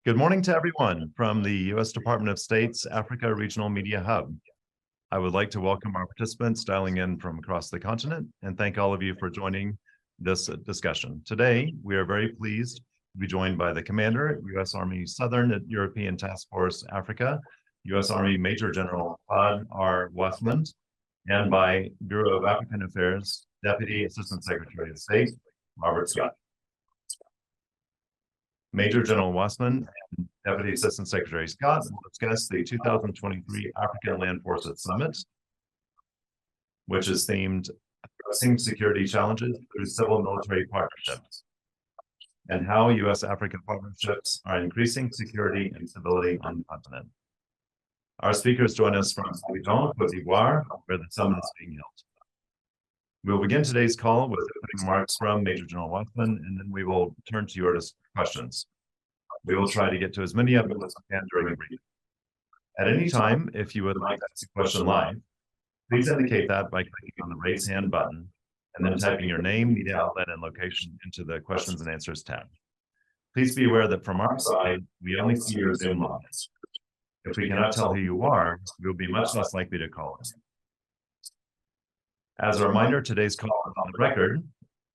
Good morning to everyone from the U.S. Department of State's Africa Regional Media Hub. I would like to welcome our participants dialing in from across the continent and thank all of you for joining this discussion. Today, we are very pleased to be joined by the Commander, U.S. Army Southern European Task Force Africa, U.S. Army Major General Todd R. Wasmund, and by Bureau of African Affairs Deputy Assistant Secretary of State, Robert Scott. Major General Wasmund and Deputy Assistant Secretary Scott will discuss the 2023 African Land Forces Summit, which is themed Addressing Security Challenges Through Civil Military Partnerships, and how U.S. Africa partnerships are increasing security and stability on the continent. Our speakers join us from Abidjan, Cote d'Ivoire, where the summit is being held. We will begin today's call with opening remarks from Major General Wasmund, and then we will turn to your questions. We will try to get to as many of them as we can during the briefing. At any time, if you would like to ask a question live, please indicate that by clicking on the raise hand button and then typing your name, media outlet, and location into the questions and answers tab. Please be aware that from our side, we only see your Zoom lines. If we cannot tell who you are, we will be much less likely to call us. As a reminder, today's call is on the record.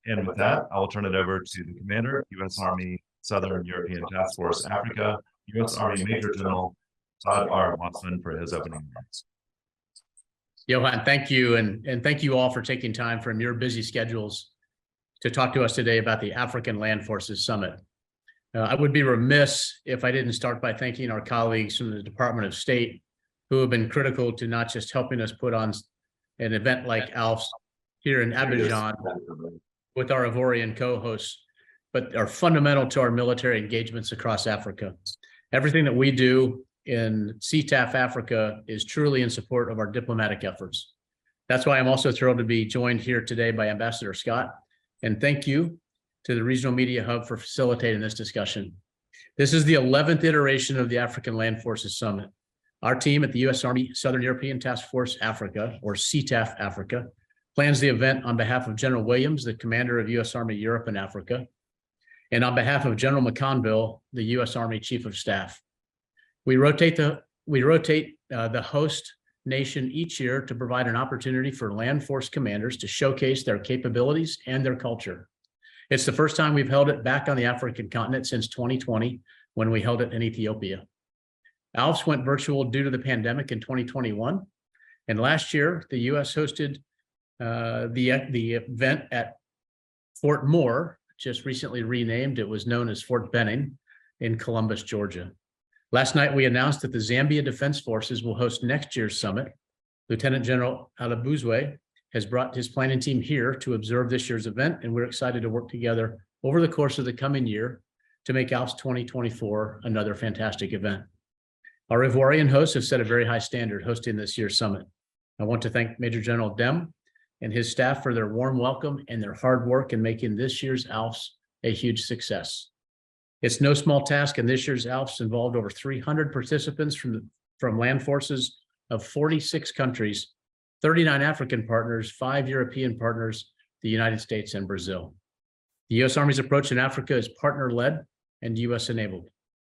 And with that, I will turn it over to the Commander, U.S. Army Southern European Task Force Africa, U.S. Army Major General Todd R. Wasmund for his opening remarks. Johan, thank you. And thank you all for taking time from your busy schedules to talk to us today about the African Land Forces Summit. I would be remiss if I didn't start by thanking our colleagues from the Department of State who have been critical to not just helping us put on an event like ALF's here in Abidjan with our Ivorian co-hosts, but are fundamental to our military engagements across Africa. Everything that we do in SETAF Africa is truly in support of our diplomatic efforts. That's why I'm also thrilled to be joined here today by Ambassador Scott. And thank you to the Regional Media Hub for facilitating this discussion. This is the 11th iteration of the African Land Forces Summit. Our team at the U.S. Army Southern European Task Force Africa, or SETAF Africa, plans the event on behalf of General Williams, the Commander of U.S. Army Europe and Africa, and on behalf of General McConville, the U.S. Army Chief of Staff. We rotate the host nation each year to provide an opportunity for land force commanders to showcase their capabilities and their culture. It's the first time we've held it back on the African continent since 2020, when we held it in Ethiopia. ALFS went virtual due to the pandemic in 2021, and last year the U.S. hosted the event at Fort Moore, just recently renamed. It was known as Fort Benning in Columbus, Georgia. Last night we announced that the Zambia Defense Forces will host next year's summit. Lieutenant General Alabuzwe has brought his planning team here to observe this year's event, and we're excited to work together over the course of the coming year to make ALFS 2024 another fantastic event. Our Ivorian hosts have set a very high standard hosting this year's summit. I want to thank Major General Dem and his staff for their warm welcome and their hard work in making this year's ALFS a huge success. It's no small task, and this year's ALFS involved over 300 participants from land forces of 46 countries, 39 African partners, 5 European partners, the United States, and Brazil. The U.S. Army's approach in Africa is partner-led and U.S.-enabled.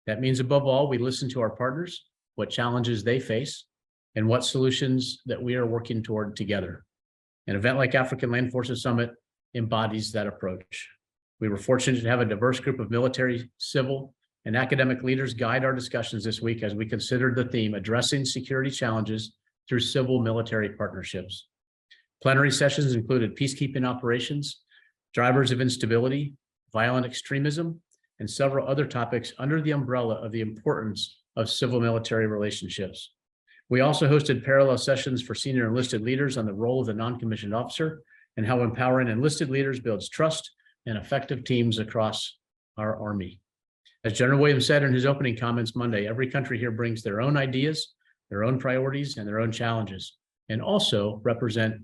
That means, above all, we listen to our partners, what challenges they face, and what solutions that we are working toward together. An event like African Land Forces Summit embodies that approach. We were fortunate to have a diverse group of military, civil, and academic leaders guide our discussions this week as we considered the theme, Addressing Security Challenges Through Civil-Military Partnerships. Plenary sessions included peacekeeping operations, drivers of instability, violent extremism, and several other topics under the umbrella of the importance of civil-military relationships. We also hosted parallel sessions for senior enlisted leaders on the role of the non-commissioned officer and how empowering enlisted leaders builds trust and effective teams across our Army. As General Williams said in his opening comments Monday, every country here brings their own ideas, their own priorities, and their own challenges, and also represent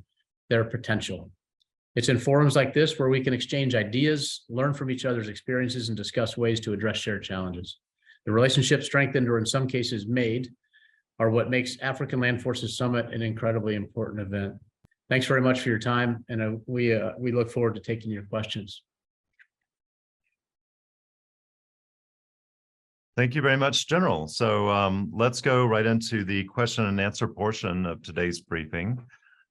their potential. It's in forums like this where we can exchange ideas, learn from each other's experiences, and discuss ways to address shared challenges. The relationships strengthened, or in some cases made, are what makes African Land Forces Summit an incredibly important event. Thanks very much for your time, and we look forward to taking your questions. Thank you very much, General. So let's go right into the question and answer portion of today's briefing.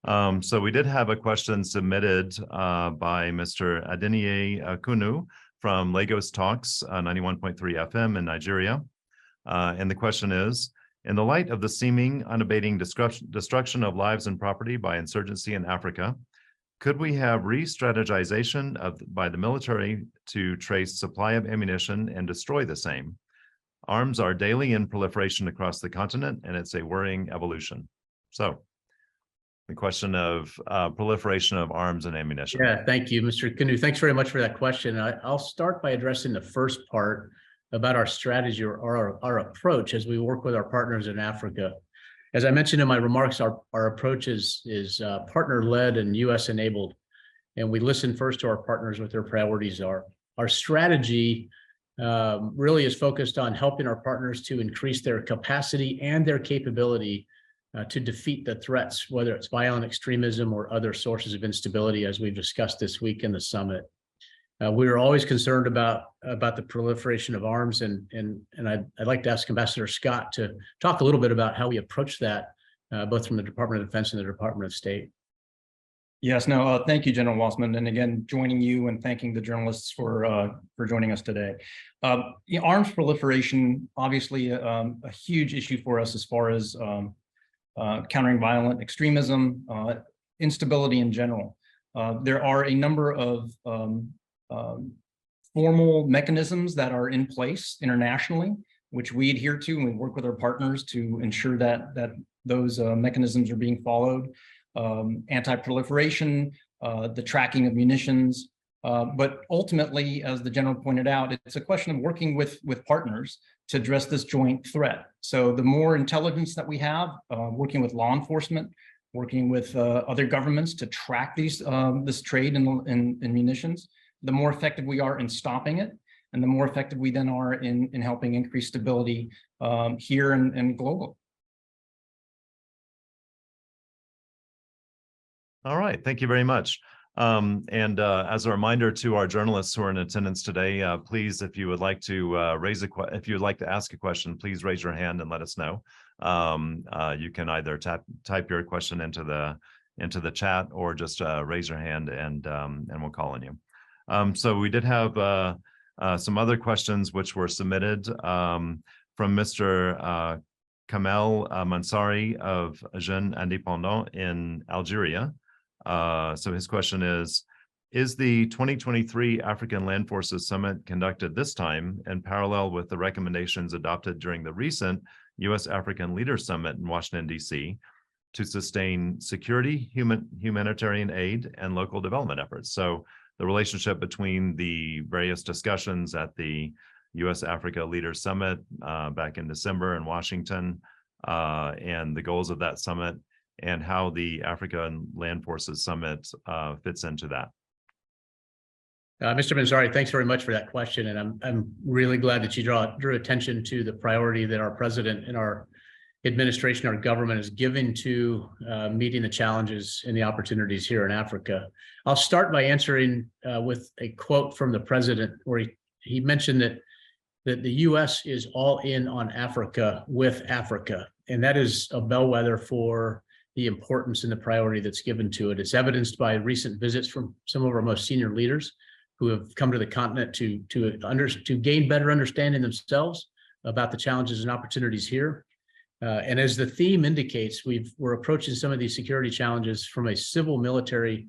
So we did have a question submitted by Mr. Adeniyi Kunu from Lagos Talks 91.3 FM in Nigeria. And the question is, in the light of the seeming unabating destruction of lives and property by insurgency in Africa, could we have re-strategization by the military to trace supply of ammunition and destroy the same? Arms are daily in proliferation across the continent, and it's a worrying evolution. So the question of proliferation of arms and ammunition. Yeah, thank you, Mr. Kanu. Thanks very much for that question. I'll start by addressing the first part about our strategy or our approach as we work with our partners in Africa. As I mentioned in my remarks, our approach is partner-led and U.S. enabled, and we listen first to our partners what their priorities are. Our strategy really is focused on helping our partners to increase their capacity and their capability to defeat the threats, whether it's violent extremism or other sources of instability, as we've discussed this week in the summit. We are always concerned about the proliferation of arms, and I'd like to ask Ambassador Scott to talk a little bit about how we approach that, both from the Department of Defense and the Department of State. Yes, no, thank you, General Wasmund, and again, joining you and thanking the journalists for joining us today. Arms proliferation, obviously a huge issue for us as far as countering violent extremism, instability in general. There are a number of formal mechanisms that are in place internationally, which we adhere to, and we work with our partners to ensure that those mechanisms are being followed. Anti-proliferation, the tracking of munitions, but ultimately, as the general pointed out, it's a question of working with partners to address this joint threat. So the more intelligence that we have, working with law enforcement, working with other governments to track this trade in munitions, the more effective we are in stopping it, and the more effective we then are in helping increase stability here and globally. All right, thank you very much. As a reminder to our journalists who are in attendance today, please, if you would like to ask a question, please raise your hand and let us know. You can either type your question into the chat or just raise your hand and we'll call on you. So we did have some other questions which were submitted from Mr. Kamel Mansari of Jeunes Indépendants in Algeria. So his question is the 2023 African Land Forces Summit conducted this time in parallel with the recommendations adopted during the recent U.S. African Leaders Summit in Washington, D.C. to sustain security, humanitarian aid, and local development efforts? So the relationship between the various discussions at the U.S. Africa Leaders Summit back in December in Washington and the goals of that summit, and how the African Land Forces Summit fits into that. Mr. Mansari, thanks very much for that question, and I'm really glad that you drew attention to the priority that our president and our administration, our government is giving to meeting the challenges and the opportunities here in Africa. I'll start by answering with a quote from the president, where he mentioned that the U.S. is all in on Africa with Africa, and that is a bellwether for the importance and the priority that's given to it. It's evidenced by recent visits from some of our most senior leaders who have come to the continent to gain better understanding themselves about the challenges and opportunities here. And as the theme indicates, we're approaching some of these security challenges from a civil military,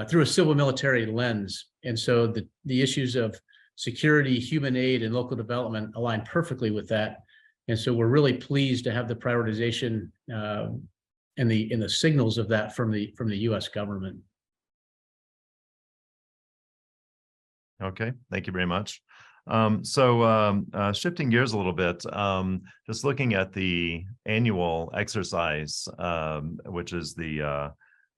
through a civil military lens. And so the issues of security, human aid, and local development align perfectly with that. And so we're really pleased to have the prioritization and the signals of that from the U.S. government. Okay, thank you very much. So shifting gears a little bit, just looking at the annual exercise, which is the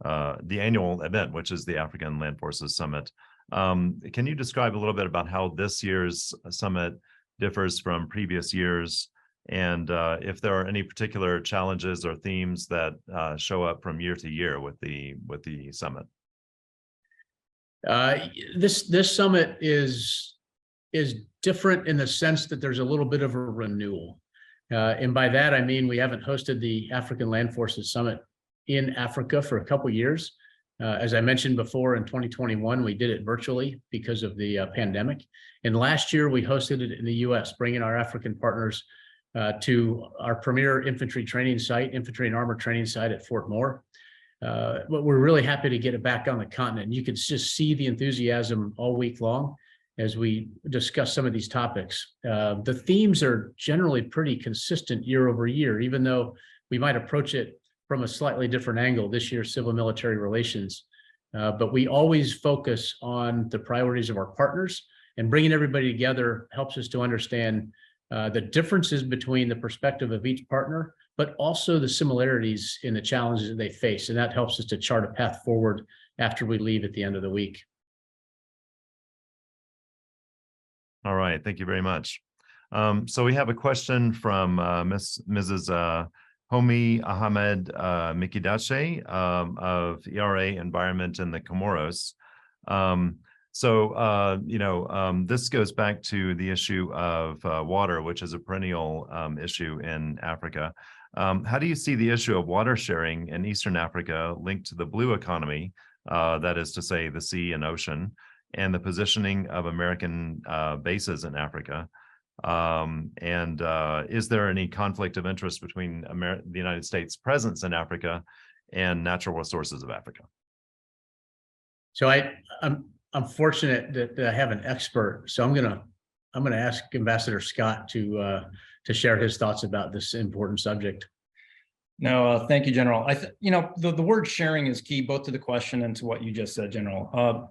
annual event, which is the African Land Forces Summit. Can you describe a little bit about how this year's summit differs from previous years, and if there are any particular challenges or themes that show up from year to year with the summit? This summit is is different in the sense that there's a little bit of a renewal. And by that, I mean, we haven't hosted the African Land Forces Summit in Africa for a couple of years. As I mentioned before, in 2021, we did it virtually because of the pandemic. And last year, we hosted it in the U.S., bringing our African partners to our premier infantry training site, infantry and armor training site at Fort Moore. But we're really happy to get it back on the continent. You could just see the enthusiasm all week long as we discuss some of these topics. The themes are generally pretty consistent year over year, even though we might approach it from a slightly different angle this year, civil military relations. But we always focus on the priorities of our partners, and bringing everybody together helps us to understand the differences between the perspective of each partner, but also the similarities in the challenges that they face. And that helps us to chart a path forward after we leave at the end of the week. All right, thank you very much. So we have a question from Mrs. Homi Ahmed Mikidache of ERA Environment in the Comoros. This goes back to the issue of water, which is a perennial issue in Africa. How do you see the issue of water sharing in Eastern Africa linked to the blue economy, that is to say the sea and ocean, and the positioning of American bases in Africa? Is there any conflict of interest between the United States' presence in Africa and natural resources of Africa? So I'm fortunate that I have an expert. So I'm gonna ask Ambassador Scott to share his thoughts about this important subject. No, thank you, General. The word sharing is key both to the question and to what you just said, General.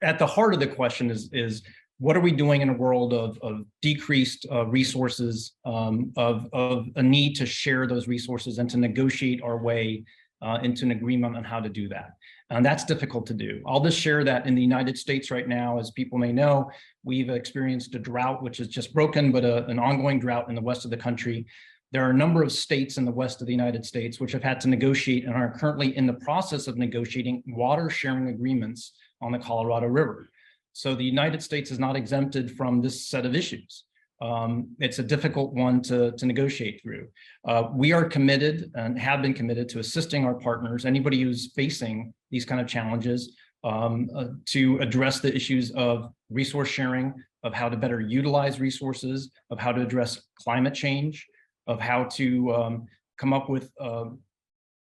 At the heart of the question is what are we doing in a world of decreased resources, of a need to share those resources and to negotiate our way into an agreement on how to do that. And that's difficult to do. I'll just share that in the United States right now, as people may know, we've experienced a drought, which is just broken, but an ongoing drought in the west of the country. There are a number of states in the west of the United States which have had to negotiate and are currently in the process of negotiating water sharing agreements on the Colorado River. So the United States is not exempted from this set of issues. It's a difficult one to negotiate through. We are committed and have been committed to assisting our partners, anybody who's facing these kind of challenges, to address the issues of resource sharing, of how to better utilize resources, of how to address climate change, of how to come up with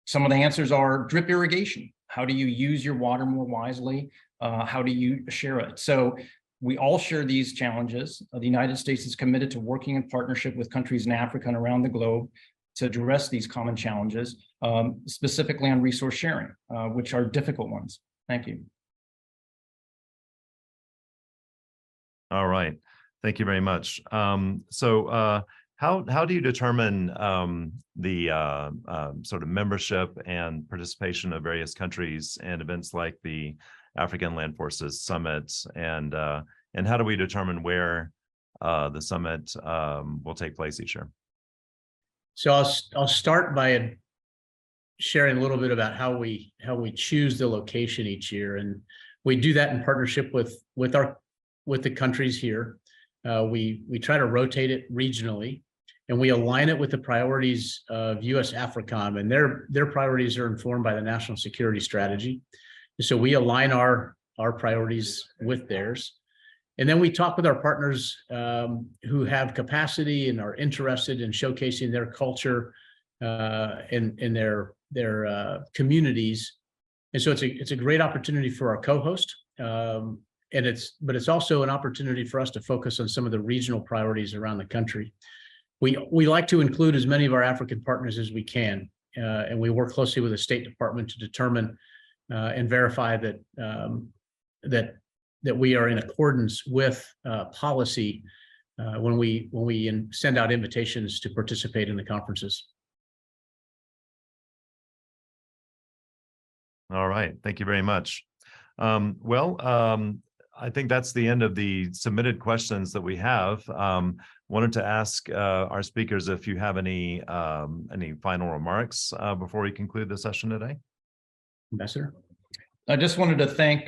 some of the answers are drip irrigation. How do you use your water more wisely? How do you share it? So we all share these challenges. The United States is committed to working in partnership with countries in Africa and around the globe to address these common challenges, specifically on resource sharing, which are difficult ones. Thank you. All right, thank you very much. How do you determine the sort of membership and participation of various countries in events like the African Land Forces Summit, and how do we determine where the summit will take place each year? So I'll start by sharing a little bit about how we choose the location each year, and we do that in partnership with the countries here. We try to rotate it regionally, and we align it with the priorities of U.S. AFRICOM, and their priorities are informed by the national security strategy. So we align our priorities with theirs. And then we talk with our partners who have capacity and are interested in showcasing their culture in their communities. And so it's a great opportunity for our co-host. But it's also an opportunity for us to focus on some of the regional priorities around the country. We like to include as many of our African partners as we can, and we work closely with the State Department to determine and verify that we are in accordance with policy when we send out invitations to participate in the conferences. All right, thank you very much. I think that's the end of the submitted questions that we have. Wanted to ask our speakers if you have any final remarks before we conclude the session today. Ambassador? I just wanted to thank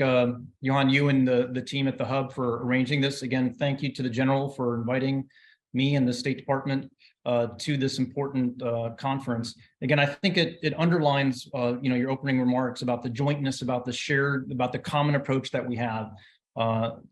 Johan, you and the team at the Hub for arranging this. Again, thank you to the General for inviting me and the State Department to this important conference. Again, I think it underlines your opening remarks about the jointness, about the common approach that we have,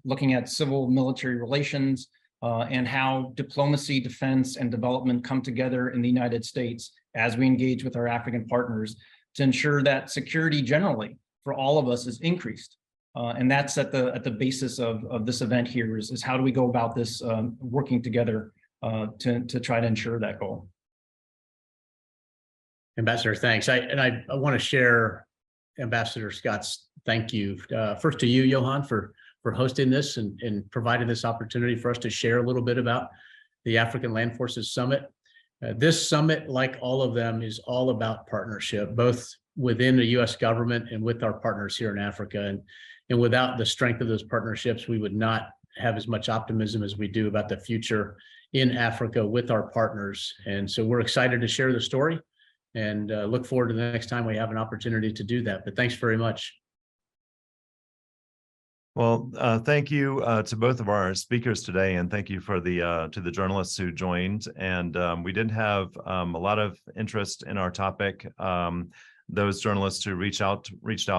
looking at civil military relations and how diplomacy, defense, and development come together in the United States as we engage with our African partners to ensure that security generally for all of us is increased. And that's at the basis of this event here is how do we go about this working together to try to ensure that goal. Ambassador, thanks. I want to share Ambassador Scott's thank you first to you, Johan, for hosting this and providing this opportunity for us to share a little bit about the African Land Forces Summit. This summit, like all of them, is all about partnership, both within the U.S. government and with our partners here in Africa. And without the strength of those partnerships, we would not have as much optimism as we do about the future in Africa with our partners. And so we're excited to share the story and look forward to the next time we have an opportunity to do that. But thanks very much. Well, thank you to both of our speakers today, and thank you for to the journalists who joined. And we did have a lot of interest in our topic. Those journalists who reached out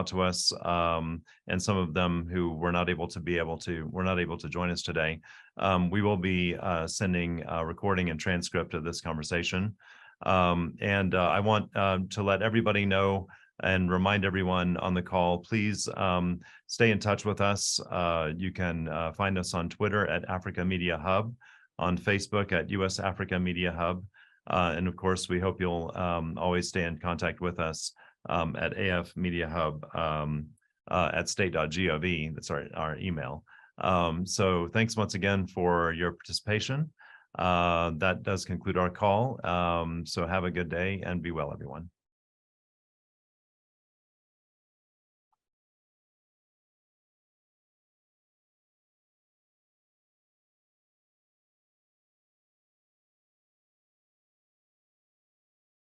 to us, and some of them who were not able to join us today. We will be sending a recording and transcript of this conversation. And I want to let everybody know and remind everyone on the call, please stay in touch with us. You can find us on Twitter at Africa Media Hub, on Facebook at U.S. Africa Media Hub. And of course, we hope you'll always stay in contact with us at AF Media Hub at state.gov. That's our email. So thanks once again for your participation. That does conclude our call. So have a good day and be well, everyone.